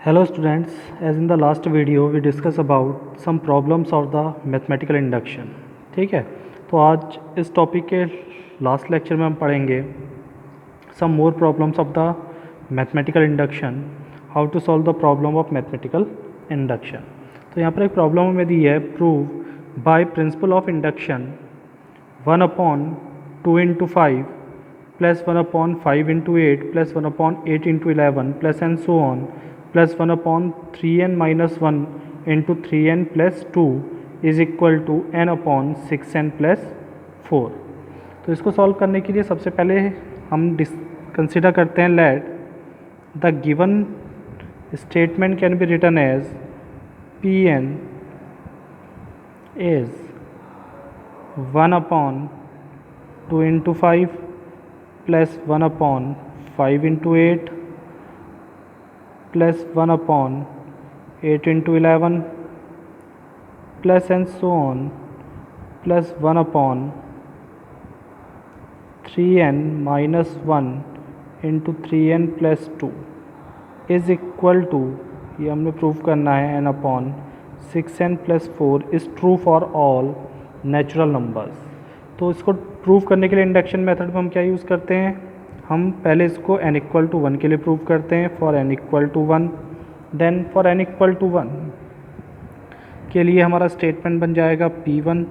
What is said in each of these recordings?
Hello students, as in the last video we discuss about some problems of the mathematical induction. ठीक है, तो आज इस topic के लास्ट लेक्चर में हम पढ़ेंगे some more problems of the mathematical induction, how to solve the problem of mathematical induction. तो यहाँ पर एक प्रॉब्लम हमें दी है, prove by principle of induction 1 upon 2 into 5 plus 1 upon 5 into 8 plus 1 upon 8 into 11 plus and so on plus 1 upon 3n minus 1 into 3n plus 2 is equal to n upon 6n plus 4. तो इसको solve करने के लिए सबसे पहले हम consider करते हैं let the given statement can be written as Pn is 1 upon 2 into 5 plus 1 upon 5 into 8 plus 1 upon 8 into 11 plus and so on plus 1 upon 3n minus 1 into 3n plus 2 is equal to, ये हमने prove करना है, n upon 6n plus 4 is true for all natural numbers. तो इसको prove करने के लिए induction method में हम क्या यूज़ करते हैं, हम पहले इसको n इक्वल टू 1 के लिए प्रूव करते हैं for n equal to 1. Then for n equal to 1 के लिए हमारा स्टेटमेंट बन जाएगा P1.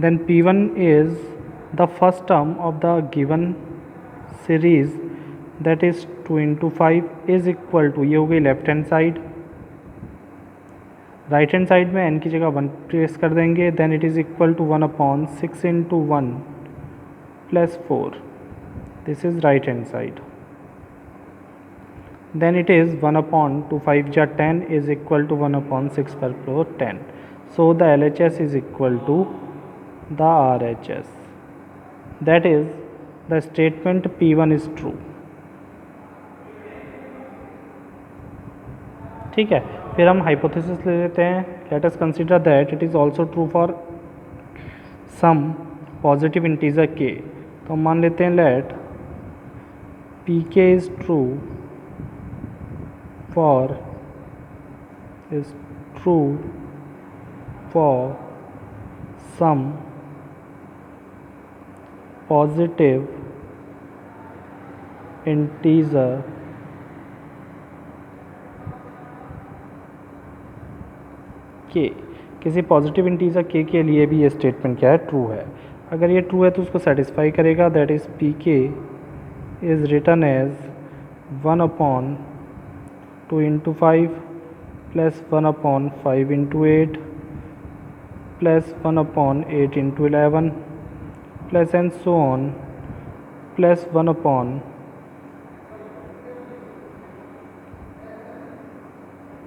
Then P1 is the first term of the given series that is 2 into 5 is equal to, ये हो गई left hand side. Right hand side में n की जगह 1 प्लेस कर देंगे. Then it is equal to 1 upon 6 into 1 plus 4. This is right hand side. Then it is 1 upon 2 5 ja 10 is equal to 1 upon 6 per 4 10. So the LHS is equal to the RHS. That is, the statement P1 is true. ठीक है, फिर हम hypothesis ले लेते हैं. Let us consider that it is also true for some positive integer k. तो हम मान लेते हैं late pk is true for some positive integer k. किसी पॉजिटिव इंटीजर k के लिए भी ये स्टेटमेंट क्या है, ट्रू है. अगर ये ट्रू है तो उसको सेटिस्फाई करेगा. That is pk is written as 1 upon 2 into 5 plus 1 upon 5 into 8 plus 1 upon 8 into 11 plus and so on plus 1 upon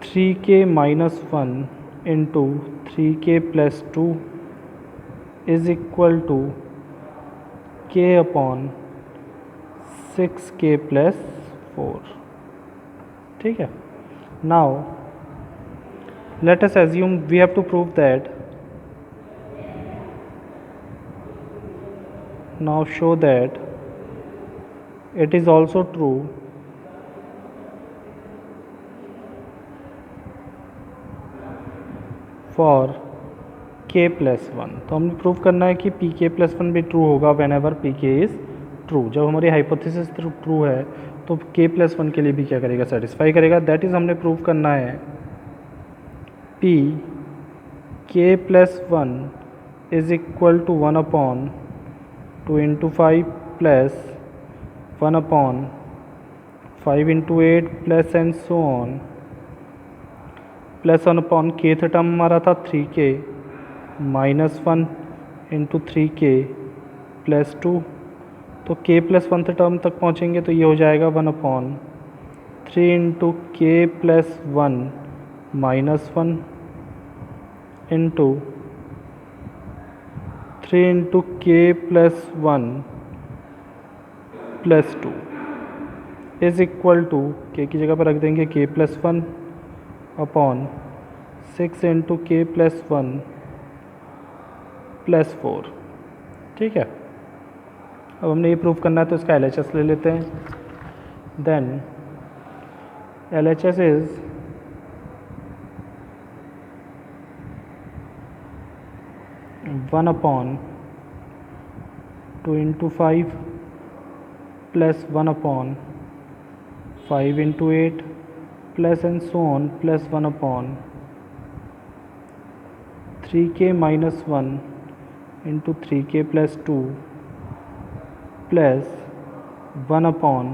3k minus 1 into 3k plus 2 is equal to k upon 6k plus 4. ठीक है. Now let us assume we have to prove that. Now show that it is also true for k plus 1. तो हमें prove करना है कि pk plus 1 भी true होगा whenever pk is true. जब हमारी हाइपोथेसिस ट्रू है तो k प्लस 1 के लिए भी क्या करेगा, सेटिस्फाई करेगा. दैट इज़ हमने प्रूव करना है p k plus 1 is equal to 1 upon 2 into 5 plus 1 upon 5 into 8 plus and so on plus 1 upon k term हमारा था 3k minus 1 into 3k plus 2. तो k प्लस 1 टर्म तक पहुँचेंगे तो ये हो जाएगा 1 upon 3 into k plus 1 minus 1 into 3 into k plus 1 plus 2 is equal to, k की जगह पर रख देंगे k plus 1 upon 6 into k plus 1 plus 4. ठीक है. अब हमने ये प्रूव करना है तो इसका LHS ले लेते हैं. Then LHS is 1 upon 2 into 5 plus 1 upon 5 into 8 plus and so on plus 1 upon 3k minus 1 into 3k plus 2 plus 1 upon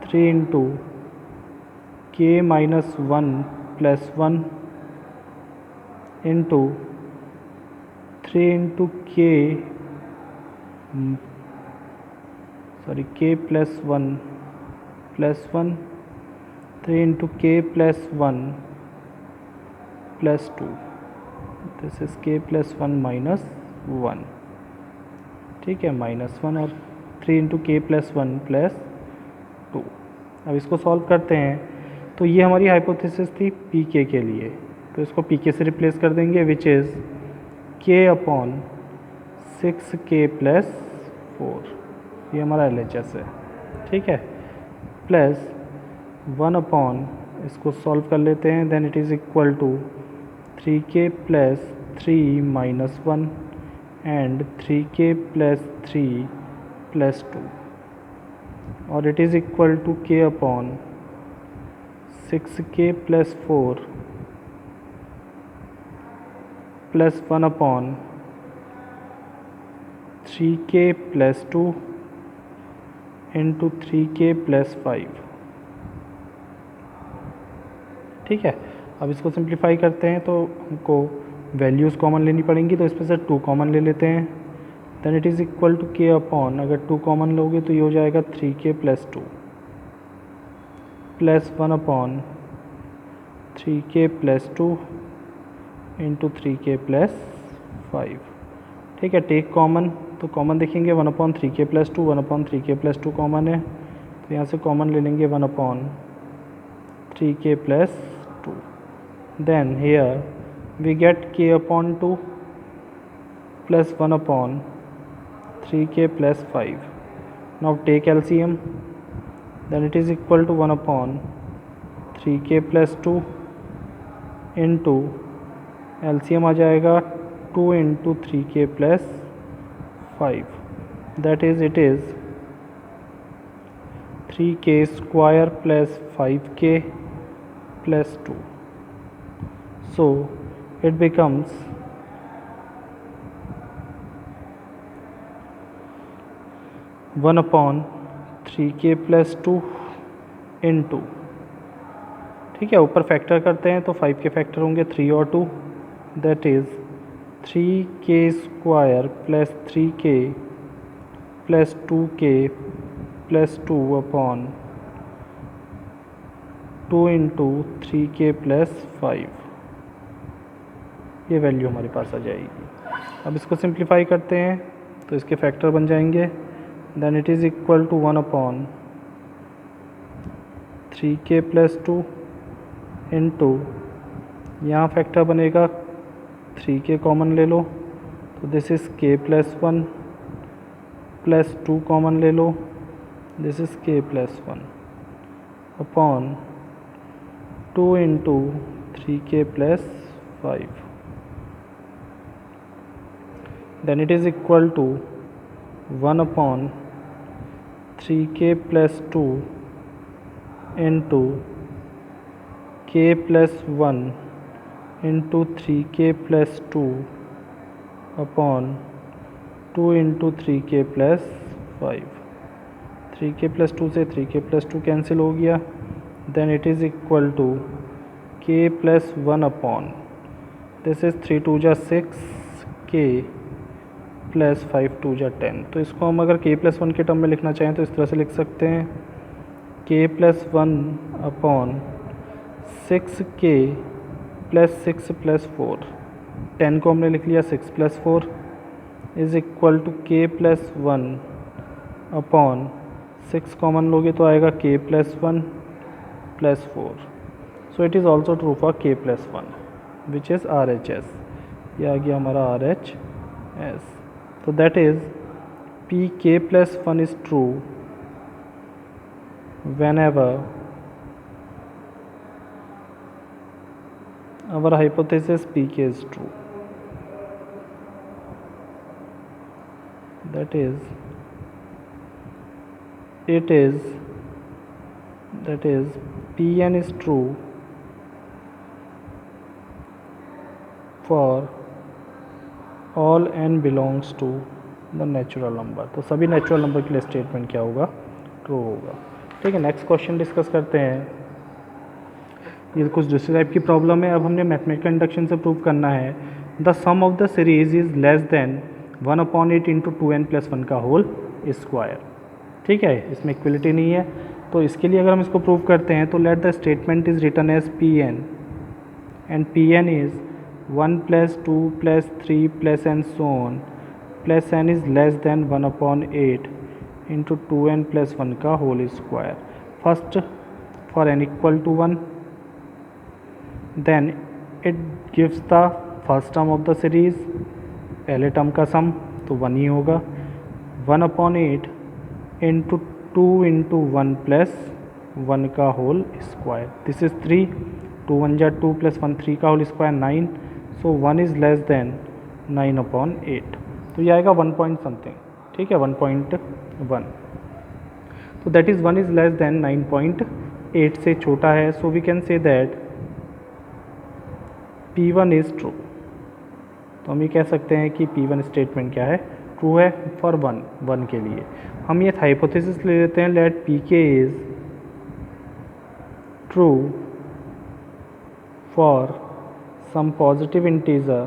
3 into k minus 1 plus 1 into 3 into k plus 1 plus 1 3 into k plus 1 plus 2. This is k plus 1 minus 1. ठीक है, minus 1 और 3 into K plus 1 plus 2. अब इसको solve करते हैं. तो ये हमारी हाइपोथेसिस थी पी के लिए, तो इसको पी के से रिप्लेस कर देंगे, which is k upon 6k plus 4. ये हमारा LHS है. ठीक है, प्लस 1 अपॉन, इसको सॉल्व कर लेते हैं, then it is equal to 3k plus 3 minus 1 and 3k plus 3 plus 2, और it is equal to k upon 6k plus 4 plus 1 upon 3k plus 2 into 3k plus 5. ठीक है, अब इसको सिंप्लीफाई करते हैं तो हमको वैल्यूज़ कॉमन लेनी पड़ेंगी, तो इसमें से 2 कॉमन ले लेते हैं. Then it is equal to k upon, अगर 2 कॉमन लोगे तो ये हो जाएगा 3k plus 2 plus 1 upon 3k plus 2 into 3k plus 5. ठीक है, टेक कॉमन, तो कॉमन देखेंगे 1 upon 3k plus 2, 1 upon 3k plus 2 common है, तो यहाँ से कॉमन ले लेंगे 1 upon 3k plus 2. Then here we get k upon 2 plus 1 upon 3k plus 5. Now take LCM, then it is equal to 1 upon 3k plus 2 into LCM आ जाएगा 2 into 3k plus 5. That is, it is 3k square plus 5k plus 2. So it becomes 1 upon 3k plus 2 into, ठीक है, ऊपर factor करते हैं तो 5 के factor होंगे 3 और 2, that is 3k square plus 3k plus 2k plus 2 upon 2 into 3k plus 5. ये वैल्यू हमारे पास आ जाएगी. अब इसको सिंप्लीफाई करते हैं तो इसके फैक्टर बन जाएंगे, then it is equal to 1 upon 3k plus 2 into, यहाँ फैक्टर बनेगा 3k कॉमन ले लो तो this is k plus 1 plus 2 common ले लो, this is k plus 1 upon 2 into 3k plus 5. Then it is equal to 1 upon 3k plus 2 into k plus 1 into 3k plus 2 upon 2 into 3k plus 5. 3k plus 2 से 3k plus 2 cancel हो गया, then it is equal to k plus 1 upon, this is 3 2 जा 6 k plus 5 2 जा 10. तो इसको हम अगर k plus 1 के टर्म में लिखना चाहें तो इस तरह से लिख सकते हैं, k plus 1 upon 6k plus 6 plus 4, 10 को हमने लिख लिया 6 plus 4 is equal to k plus 1 upon 6 common लोगे तो आएगा k plus 1 plus 4. So it is also true for k plus 1 which is RHS. ये आ गया हमारा RHS. So that is pk plus 1 is true whenever our hypothesis pk is true. that is it is that is Pn is true for all n belongs to the natural number. तो सभी natural number के लिए statement क्या होगा, true होगा। ठीक है, next question discuss करते हैं। ये कुछ दूसरी टाइप की प्रॉब्लम है। अब हमने मैथमेटिकल इंडक्शन से प्रूव करना है the sum of the series is less than 1/8 into 2n+1 का होल स्क्वायर। ठीक है, इसमें इक्वलिटी नहीं है, तो इसके लिए अगर हम इसको प्रूव करते हैं तो let the statement is written as Pn and Pn is 1 + 2 + 3 + and so on plus n is less than 1/8 into 2n+1 का whole square. First for n equal to 1, then it gives the first term of the series, पहले term का sum तो 1 ही होगा, 1/8 into 2 into 1 + 1 का whole square. This is 3, 2 1 = 2 + 1 3 का whole square 9, so 1 is less than 9/8। तो ये आएगा 1 पॉइंट समथिंग। ठीक है, 1.1। तो that is 1 is less than 9.8 से छोटा है, so we can say that P1 is true. तो हम ये कह सकते हैं कि P1 स्टेटमेंट क्या है, ट्रू है फॉर 1 के लिए। हम ये हाइपोथेसिस ले लेते हैं, late Pk is true for some positive integer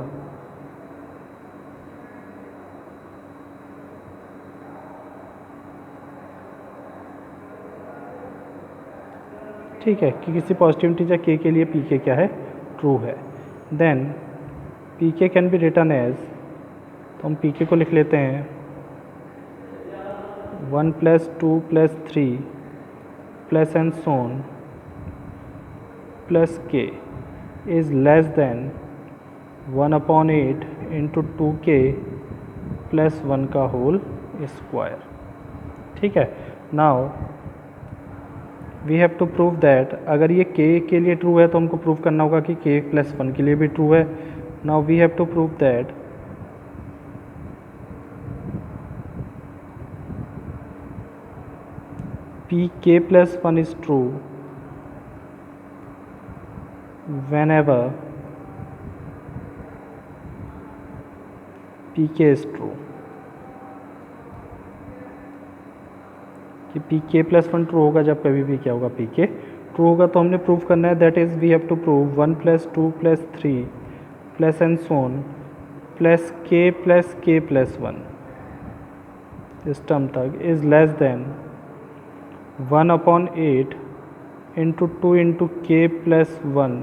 ठीक है, कि किसी पॉजिटिव इंटीजर k के लिए Pk क्या है, ट्रू है। Then Pk can be written as, तो हम Pk को लिख लेते हैं 1 + 2 + 3 + and so on plus k is less than 1/8 into 2k + 1 का होल स्क्वायर। ठीक है, now we have to prove that अगर ये k के लिए ट्रू है तो हमको प्रूव करना होगा कि k + 1 के लिए भी ट्रू है। Now we have to prove that Pk + 1 is true whenever Pk is true। कि Pk + 1 ट्रू होगा जब कभी भी क्या होगा, Pk ट्रू होगा। तो हमने प्रूव करना है, that is we have to prove 1 + 2 + 3 + and so on plus k + k + 1 इस टर्म तक is less than 1/8 into 2 into k + 1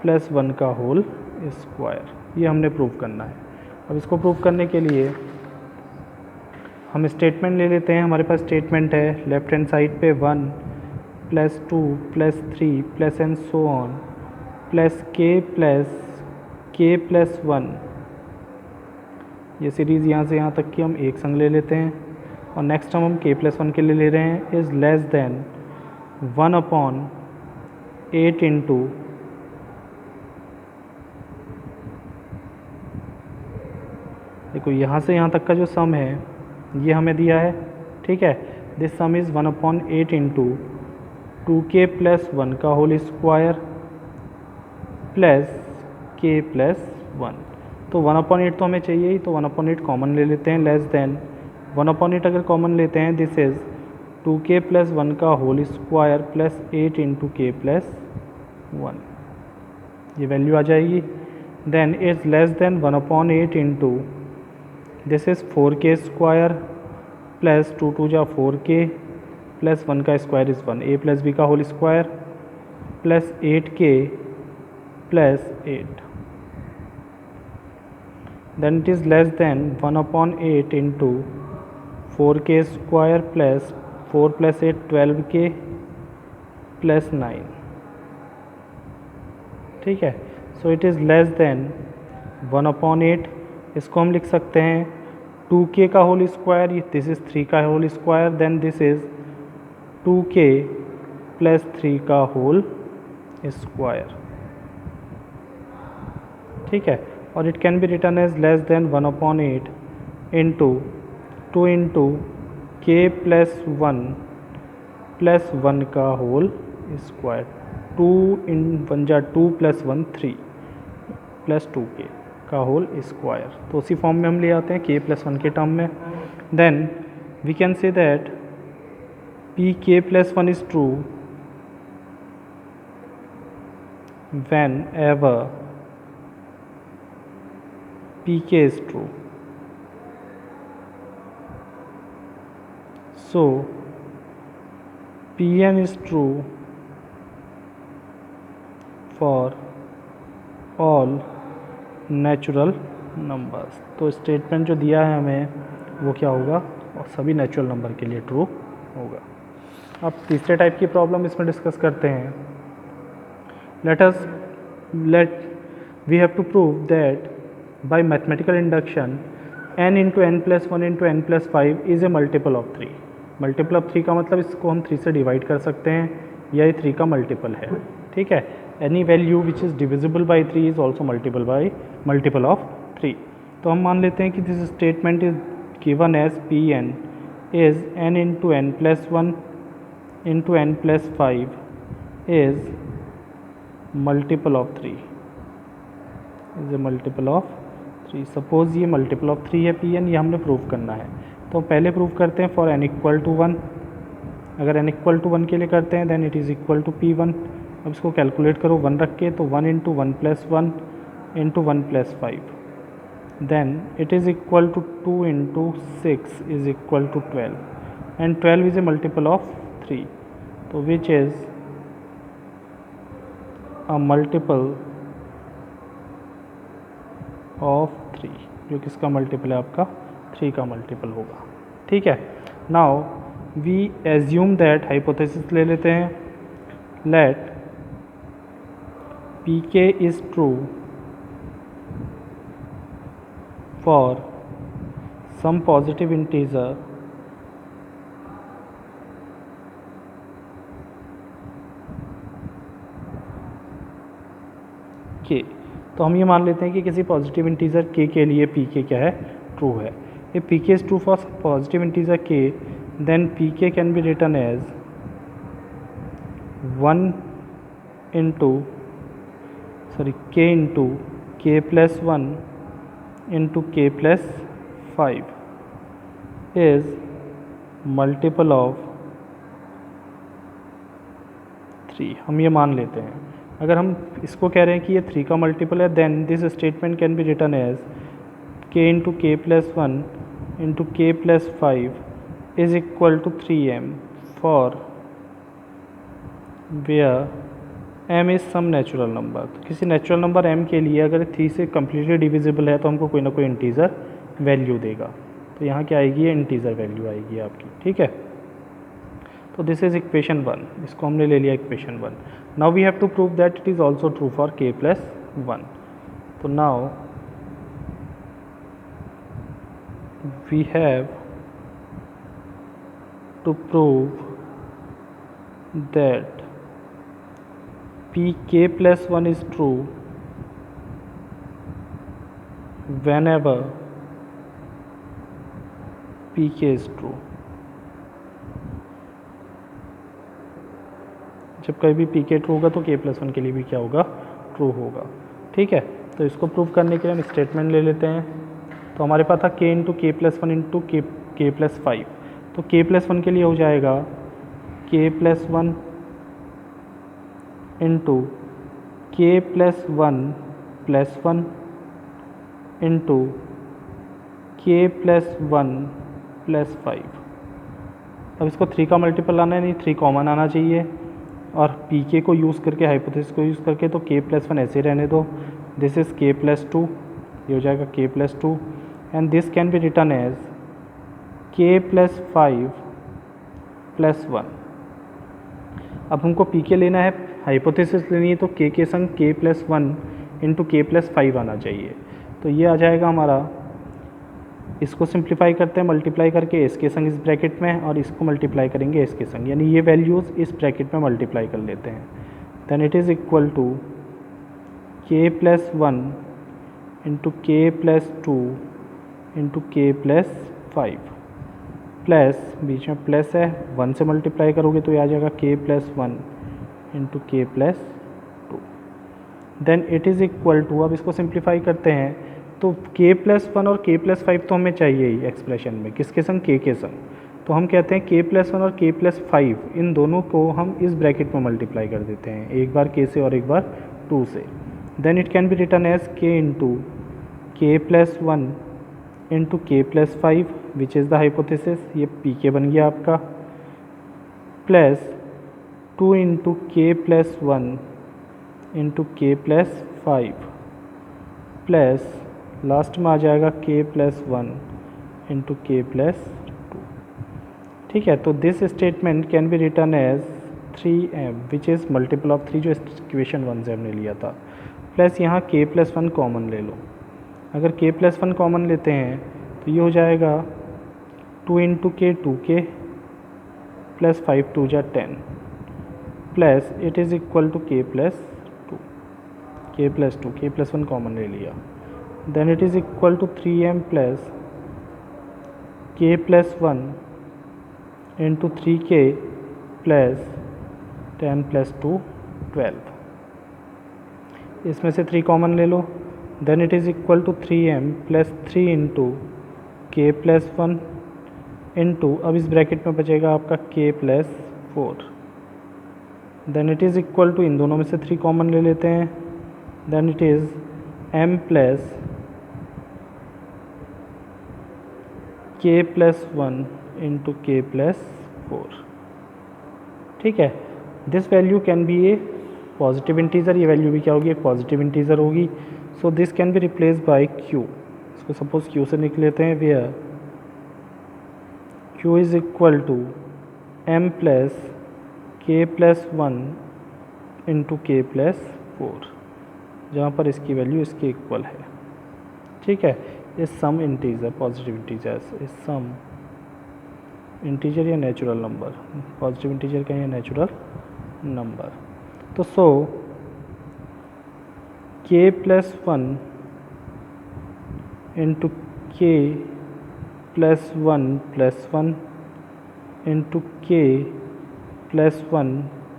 + 1 का होल स्क्वायर। ये हमने प्रूव करना है। अब इसको प्रूव करने के लिए हम स्टेटमेंट ले लेते हैं। हमारे पास स्टेटमेंट है लेफ्ट हैंड साइड पे 1 + 2 + 3 + and so on plus k + 1। ये सीरीज़ यहाँ से यहाँ तक की हम एक संग ले लेते हैं, और नेक्स्ट टर्म हम k + 1 के लिए ले रहे हैं, इज़ लेस देन 1/8 इंटू देखो यहाँ से यहाँ तक का जो सम है ये हमें दिया है। ठीक है, this some is 1/8 into 2k + 1 का होल स्क्वायर प्लस k + 1। तो 1/8 तो हमें चाहिए ही, तो 1/8 कॉमन ले लेते हैं, लेस देन 1/8 अगर कॉमन लेते हैं, दिस इज़ 2k + 1 का whole square plus 8 into k + 1। ये वैल्यू आ जाएगी। Then it's less than 1/8 into this is 4k square plus 2 2 = 4k plus 1 का स्क्वायर इज़ 1, a + b का whole square plus 8k + 8। Then it is less than 1/8 into 4k square plus 4 + 8 12k + 9। ठीक है, so it is less than 1/8। इसको हम लिख सकते हैं 2k का होल स्क्वायर, दिस इज़ 3 का whole square, then this is 2k + 3 का होल स्क्वायर। ठीक है, और it can be written as less than 1/8 into 2 into K plus one का होल स्क्वायर। 2 इन 1 जा 2 प्लस 1 3 प्लस 2k का होल स्क्वायर। तो उसी फॉर्म में हम ले आते हैं के प्लस 1 के टर्म में। Then we can say that P K plus 1 is true whenever pk is true. So pn is true for all natural numbers। तो स्टेटमेंट जो दिया है हमें वो क्या होगा, और सभी नेचुरल नंबर के लिए ट्रू होगा। अब तीसरे टाइप की प्रॉब्लम इसमें डिस्कस करते हैं। We have to prove that by mathematical induction n into n plus 1 into n plus 5 is a multiple of 3। Multiple of 3 का मतलब इसको हम 3 से डिवाइड कर सकते हैं या ये 3 का मल्टीपल है। ठीक है, any value which is divisible by 3 is also multiple of 3। तो हम मान लेते हैं कि this statement is given as P N is n into N plus 1 into N plus 5 is multiple of 3 is a multiple of 3। Suppose ये multiple of 3 है P N, ये हमने प्रूव करना है। तो पहले प्रूव करते हैं फॉर n इक्वल टू 1। अगर n इक्वल टू 1 के लिए करते हैं then it is equal to p1। अब इसको कैलकुलेट करो 1 रख के, तो 1 into 1 plus 1 into 1 plus 5 then it is equal to 2 into 6 is equal to 12 and 12 is a multiple of 3। तो which is a multiple of 3, जो किसका मल्टीपल है, आपका 3 का मल्टीपल होगा। ठीक है, now we assume that, hypothesis ले लेते हैं, let P K is true for some positive integer K. तो हम ये मान लेते हैं कि किसी पॉजिटिव इंटीजर के लिए पी के क्या है, ट्रू है। If P K is true for positive integer K then P K can be written as 1 into K into K plus 1 into K plus 5 is multiple of 3। हम ये मान लेते हैं। अगर हम इसको कह रहे हैं कि ये 3 का मल्टीपल है then this statement can be written as K into K plus 1 into K plus 5 is equal to 3m for where m is some natural number. तो किसी नेचुरल नंबर m के लिए अगर 3 से कम्प्लीटली डिविजिबल है तो हमको कोई ना कोई इंटीजर वैल्यू देगा। तो यहाँ क्या आएगी, ये इंटीजर वैल्यू आएगी आपकी। ठीक है, तो दिस इज इक्वेशन 1, इसको हमने ले लिया equation 1। Now we have to prove that it is also true for K plus 1। तो now we have to prove that P K plus 1 is true whenever P K is true. जब कभी भी P के true होगा तो के plus 1 के लिए भी क्या होगा, ट्रू होगा। ठीक है, तो इसको प्रूव करने के लिए हम स्टेटमेंट ले लेते हैं। तो हमारे पास था के into K plus 1 into K plus 5। तो के प्लस 1 के लिए हो जाएगा K plus 1 into K plus 1 plus 1 into K plus 1 plus 5। अब इसको 3 का मल्टीपल आना है, नहीं 3 कॉमन आना चाहिए, और पी के को यूज़ करके, हाइपोथेसिस को यूज़ करके, तो के प्लस 1 ऐसे रहने दो। दिस इज़ के प्लस 2, ये हो जाएगा K plus 2 and this can be written as K plus 5 plus 1। अब हमको पी के लेना है, हाइपोथेसिस लेनी है, तो के संग के प्लस 1 इंटू के प्लस 5 आना चाहिए। तो ये आ जाएगा हमारा, इसको सिंप्लीफाई करते हैं मल्टीप्लाई करके एस के संग इस ब्रैकेट में, और इसको मल्टीप्लाई करेंगे एस के संग, यानी ये वैल्यूज़ इस ब्रैकेट में मल्टीप्लाई कर लेते हैं। Then it is equal to K plus 1 into K plus 2 into K plus 5। Plus बीच में प्लस है 1 से मल्टीप्लाई करोगे तो ये आ जाएगा k plus 1 into K plus 2। Then it is equal to, अब इसको सिंप्लीफाई करते हैं तो k प्लस 1 और k प्लस 5 तो हमें चाहिए ही एक्सप्रेशन में, किसके संग, k के संग। तो हम कहते हैं k प्लस 1 और k प्लस 5 इन दोनों को हम इस ब्रैकेट में मल्टीप्लाई कर देते हैं, एक बार k से और एक बार 2 से। Then it can be written as k into k plus 1 into K plus 5 which is the hypothesis, ये पी के बन गया आपका, plus 2 into K plus 1 into K plus 5 plus last में आ जाएगा K plus 1 into K plus 2। ठीक है, तो this statement can be written as 3m which is multiple of 3 जो इक्वेशन 1 से हमने लिया था, प्लस यहाँ k प्लस 1 कॉमन ले लो। अगर k प्लस 1 कॉमन लेते हैं तो ये हो जाएगा 2 इंटू के 2k प्लस 5 2 जा 10 plus it is equal to k plus 2, k plus 1 कॉमन ले लिया। Then it is equal to 3m plus k plus 1 into 3k plus 10 plus 2 12, इसमें से 3 कॉमन ले लो। Then it is equal to 3m plus 3 into K plus 1 into, अब इस bracket में बचेगा आपका k plus 4। Then it is equal to, इन दोनों में से 3 कॉमन ले लेते हैं। Then it is m plus k plus 1 into K plus 4। ठीक है, this value can be a positive integer, ये वैल्यू भी क्या होगी, एक पॉजिटिव इंटीजर होगी। So this can be replace by q, इसको सपोज q से निकल लेते हैं, where q is equal to m plus k plus 1 into K plus 4, जहाँ पर इसकी वैल्यू इसके इक्वल है। ठीक है, ये सम इंटीजर, पॉजिटिव इंटीजर्स, इस सम इंटीजर या नेचुरल नंबर, पॉजिटिव इंटीजर का या नेचुरल नंबर। तो सो k plus 1 into K plus 1 into K plus 1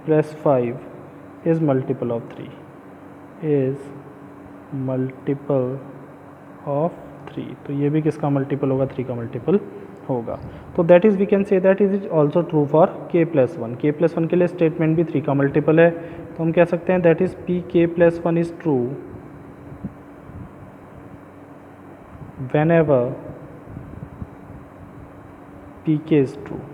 plus 5 is multiple of 3, is multiple of 3। तो ये भी किसका मल्टीपल होगा, 3 का मल्टीपल होगा। तो that is we can say that is also true for k plus 1। k plus 1 के लिए स्टेटमेंट भी 3 का मल्टीपल है, तो हम कह सकते हैं that is P k plus 1 is true whenever pk is true।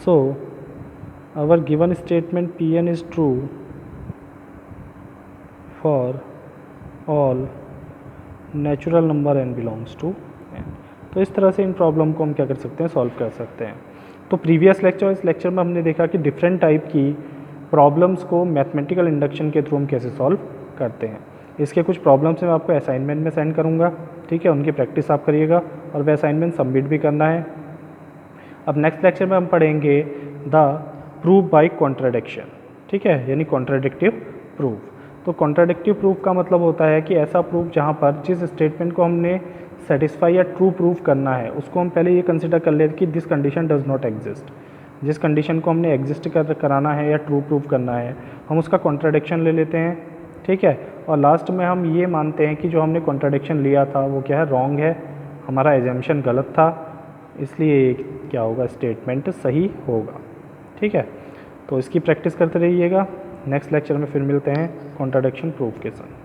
So our given statement Pn is true for all natural number n belongs to n। तो इस तरह से इन प्रॉब्लम को हम क्या कर सकते हैं, सॉल्व कर सकते हैं। तो प्रीवियस लेक्चर, इस लेक्चर में हमने देखा कि डिफरेंट टाइप की प्रॉब्लम्स को मैथमेटिकल इंडक्शन के थ्रू हम कैसे सॉल्व करते हैं। इसके कुछ प्रॉब्लम्स मैं आपको असाइनमेंट में सेंड करूंगा, ठीक है, उनकी प्रैक्टिस आप करिएगा और वह असाइनमेंट सबमिट भी करना है। अब नेक्स्ट लेक्चर में हम पढ़ेंगे द प्रूफ बाय कॉन्ट्राडिक्शन, ठीक है, यानी कॉन्ट्राडिक्टिव प्रूफ। तो कॉन्ट्राडिक्टिव प्रूफ का मतलब होता है कि ऐसा प्रूफ जहाँ पर जिस स्टेटमेंट को हमने सेटिस्फाई या ट्रू प्रूफ करना है उसको हम पहले ये कंसिडर कर लेते कि this condition does not exist. जिस कंडीशन को हमने एग्जिस्ट कराना है या ट्रू प्रूफ करना है हम उसका कॉन्ट्राडिक्शन ले लेते हैं, ठीक है, और लास्ट में हम ये मानते हैं कि जो हमने कॉन्ट्राडिक्शन लिया था वो क्या है, रॉन्ग है, हमारा एजम्पशन गलत था, इसलिए क्या होगा, स्टेटमेंट सही होगा। ठीक है, तो इसकी प्रैक्टिस करते रहिएगा। नेक्स्ट लेक्चर में फिर मिलते हैं कॉन्ट्राडिक्शन प्रूफ के साथ।